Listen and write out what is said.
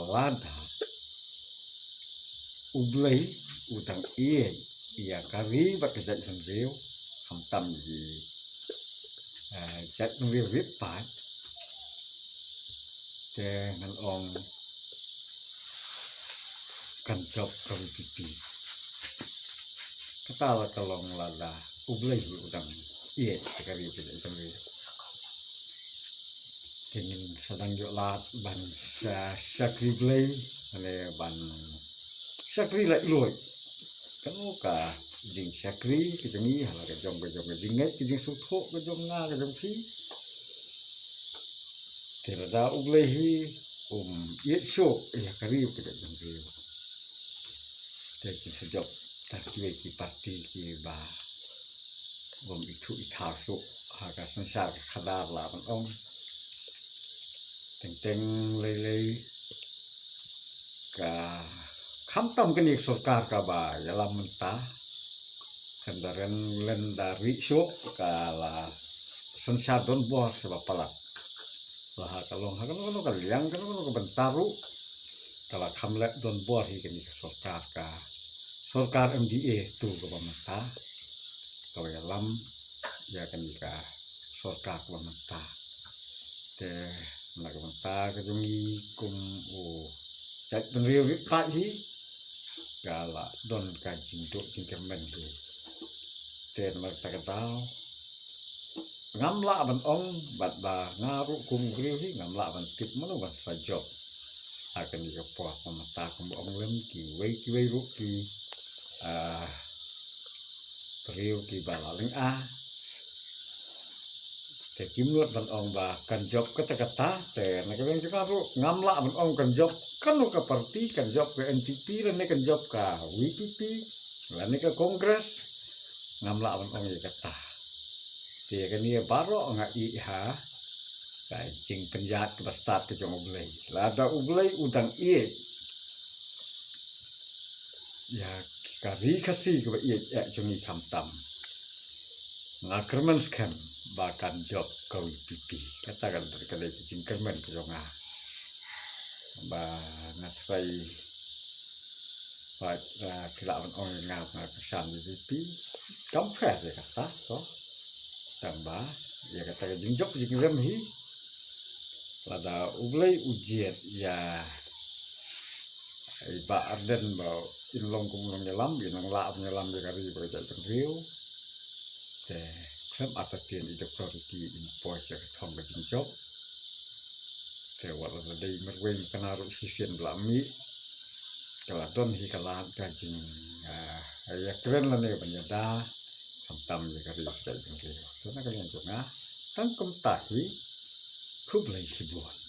lada ublay utang iya ia kari bakajat sendiri hamtam di jat sendiri wipat dengan ong kan job kami pipi kata kalong lada ublay utang iya kari bakajat sendiri ingin sedang jolat ban sakri blay ane ban sakri la iloi kanu ka jing sakri ke jangi hala ke jong jinget ke jing sutho ke jong nga ke jong thi terada ublehi yetso ya kari ke jong rio te ki sejok ta ki parti ki ba bom itu itaso ha ka sansar khadar la ban ong teng lei ka hamtam kenik sorkar ka ba yalam mentah kendaran lendari so kala sensadon bor sebab palak lah kalong kaliang kan bentaru kala kamlet don bor hi kenik sorkar MDA tu ka mentah kalau yalam ya kenik sorkar ka mentah te nak mentah kejungi kum cak penriu pak hi kala don kajing duk cingkemen hi ten merta ketau ngamla ban ong bat ba ngaru kum griu hi ngamla ban tip manu ban sajok akan dikepoh pemata kum ong lem ki wei ru ki priu ki balaling te kimlut ban ong ba kan job kata te nak yang juga ru ngamla ban ong kan job kan ka parti kan job ke NPP lan kan job ka WPP lan ka kongres ngamla ban ong kata te kan ia baro nga ha ka jing penjat ke start ke jong ublay lada ublay udang ie ya kari kasi ke ie jongi hamtam ngakerman skan bahkan job kau pipi katakan terkadang jingkermen ke jonga ba ngasai pak kilawan orang ngap kesan pipi kampret ya kata to tambah ya kata jingjok jingkerem hi lada ublay ujiet ya iba arden bau inlong kumulong nyelam inang laap nyelam di kari berjat penriu te klem atatin idok toriki impos ya thong ke jingjok te wala dei merweng kanaru sisien blami kala don hi kala kajing ya keren la ne banyada hamtam ya kari berjat penriu sana kalian jonga tangkem tahi kublay sibuan